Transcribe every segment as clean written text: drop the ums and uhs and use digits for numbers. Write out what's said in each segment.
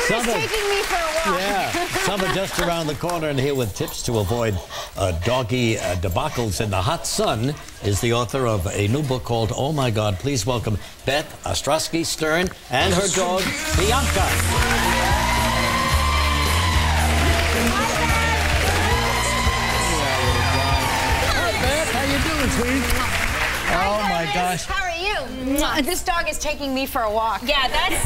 Scooter's taking me for a walk. Yeah, Summer just around the corner, and here with tips to avoid doggy debacles in the hot sun is the author of a new book called Oh My God. Please welcome Beth Stern and her dog, Bianca. Oh my gosh. How are you? This dog is taking me for a walk. Yeah, that's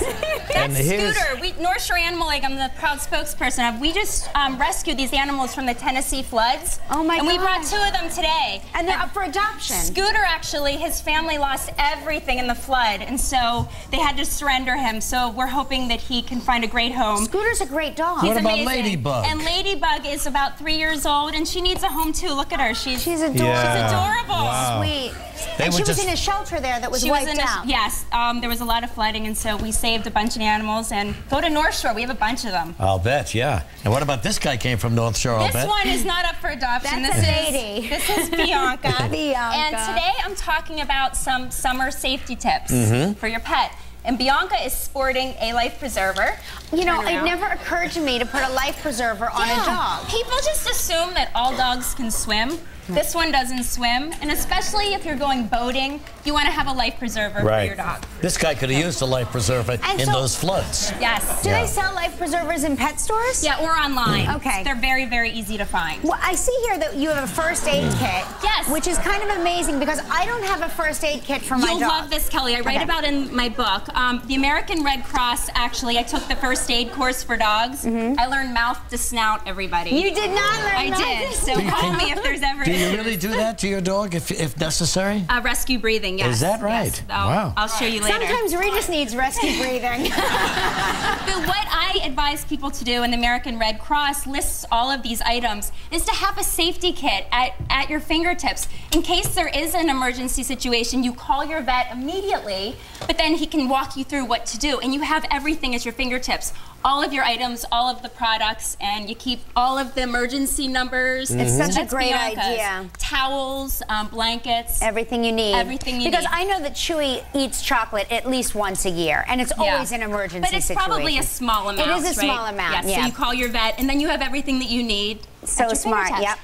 Scooter. North Shore Animal League, I'm the proud spokesperson of. We just rescued these animals from the Tennessee floods. Oh my God. And we brought 2 of them today. And they're up for adoption. Scooter, actually, his family lost everything in the flood, and so they had to surrender him. So we're hoping that he can find a great home. Scooter's a great dog. What about amazing. Ladybug? And Ladybug is about 3 years old, and she needs a home too. Look at her. She's adorable. Yeah. She's adorable. Wow. Sweet. And she was in a shelter there that was wiped out. Yes, there was a lot of flooding, and so we saved a bunch of animals. And go to North Shore. We have a bunch of them. I'll bet, yeah. And what about this guy came from North Shore, I'll bet? This one is not up for adoption. That's a lady. This is Bianca. Bianca. And today I'm talking about some summer safety tips for your pet. And Bianca is sporting a life preserver. You know, it never occurred to me to put a life preserver on a dog. People just assume that all dogs can swim. This one doesn't swim, and especially if you're going boating, you want to have a life preserver for your dog. This guy could have used a life preserver in those floods. Yes. Do they sell life preservers in pet stores? Yeah, or online. Okay. They're very, very easy to find. Well, I see here that you have a first aid kit. Yes. Which is kind of amazing because I don't have a first aid kit for my dog. You'll love this, Kelly. I write about in my book. The American Red Cross, actually, I took the first aid course for dogs. I learned mouth to snout everybody. You did not learn I did. So call me if there's ever... Do you really do that to your dog if necessary? Rescue breathing, yes. Is that right? Yes. Wow. I'll show you later. Sometimes Regis needs rescue breathing. But what I advise people to do, and the American Red Cross lists all of these items, is to have a safety kit at your fingertips. In case there is an emergency situation, you call your vet immediately, but then he can walk you through what to do. And you have everything at your fingertips. All of your items, all of the products, and you keep all of the emergency numbers. It's such a great idea. Towels, blankets. Everything you need. Everything you need. Because I know that Chewy eats chocolate at least once a year, and it's always an emergency situation. But it's probably a small amount, It is a small amount, So you call your vet, and then you have everything that you need. So smart, yep.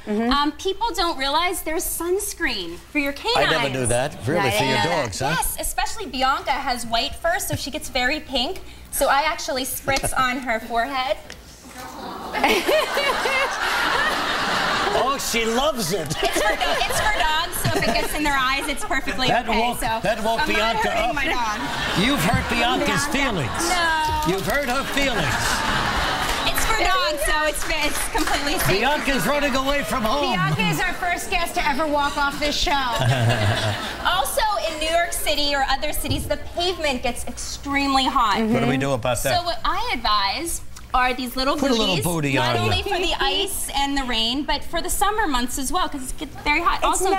People don't realize there's sunscreen for your canines. I never knew that. Really, for your dogs, huh? Yes, especially Bianca has white fur, so she gets very pink. So I actually spritz on her forehead. Oh, she loves it. It's for dogs, so if it gets in their eyes, it's perfectly okay. That woke Bianca up. My dog. You've hurt Bianca's feelings. No. You've hurt her feelings. It's for dogs, so it's completely safe. Bianca's running away from home. Bianca is our first guest to ever walk off this show. Also, in New York City or other cities, the pavement gets extremely hot. What do we do about that? So what I advise are these little Put booties, a little booty not on only you. for the ice and the rain, but for the summer months as well, because it gets very hot. Also,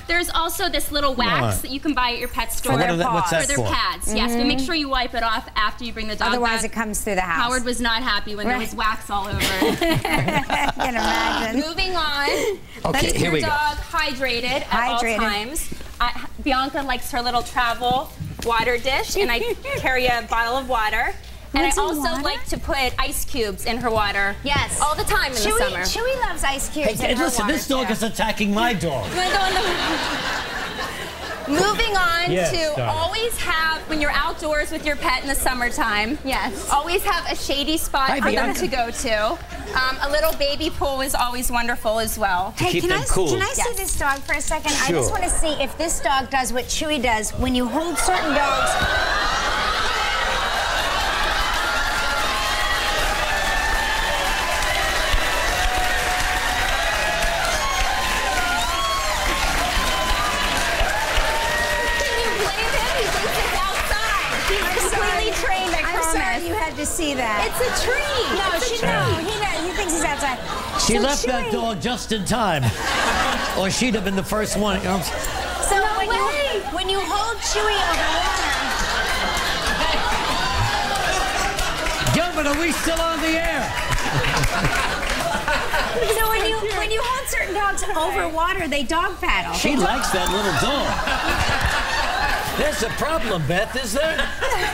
there's also this little wax that you can buy at your pet store for their pads. Yes, but make sure you wipe it off after you bring the dog Otherwise, back. it comes through the house. Howard was not happy when there was wax all over. I can imagine. Moving on. Okay, Keep your dog hydrated at all times. Bianca likes her little travel water dish, and I carry a bottle of water. And I also like to put ice cubes in her water. Yes. All the time in the summer. Chewy loves ice cubes in her listen, water, this dog is attacking my dog. You want to go in the... Moving on to always have, when you're outdoors with your pet in the summertime, always have a shady spot for them to go to. A little baby pool is always wonderful as well. Hey, can I see this dog for a second? I just want to see if this dog does what Chewy does when you hold certain dogs. You had to see that. It's a tree. He thinks he's outside. She left that dog just in time, or she'd have been the first one. So when you hold Chewy over water. Gilbert, are we still on the air? So when you hold certain dogs over water, they dog paddle. She likes that little dog. There's a problem, Beth, is there?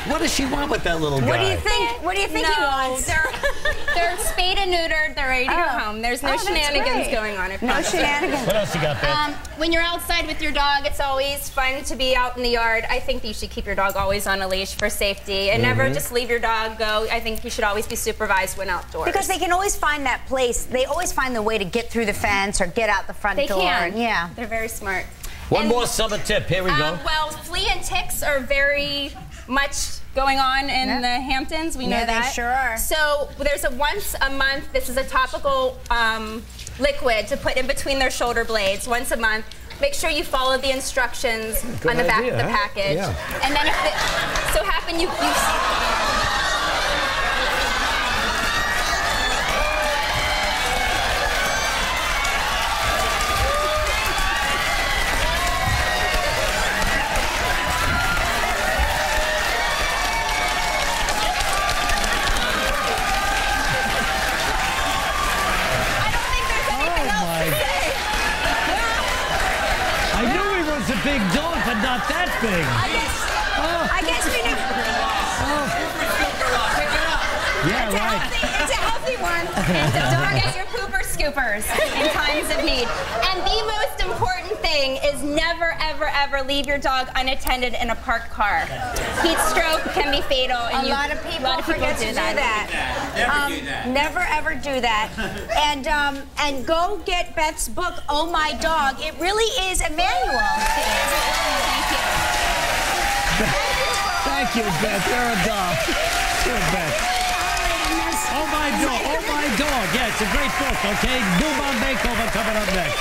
What does she want with that little guy? What do you think? What do you think he wants? They're spayed and neutered. They're ready to go home. There's no shenanigans going on. No shenanigans. What else you got, Beth? When you're outside with your dog, it's always fun to be out in the yard. I think you should keep your dog always on a leash for safety and never just leave your dog go. I think you should always be supervised when outdoors. Because they can always find that place. They always find the way to get through the fence or get out the front door. They can. Yeah. They're very smart. One more summer tip. Here we go. Well, flea and ticks are very much going on in the Hamptons. We know that. They sure are. So there's a once a month. This is a topical liquid to put in between their shoulder blades once a month. Make sure you follow the instructions on the back of the package. Yeah. And then if it so happen you a big dog, but not that big. I guess we need. Yeah, right. It's a healthy one. And don't forget your pooper scoopers in times of need. And the most important thing is never, ever, ever leave your dog unattended in a parked car. Heat stroke can be fatal. And a lot of people forget to do that. Never ever do that. And go get Beth's book, Oh My Dog. It really is a manual. Thank you. Thank you, Beth. You're a dog. Good, Beth. Oh My Dog. Oh My Dog. Yeah, it's a great book, okay? Boom on Makeover coming up next.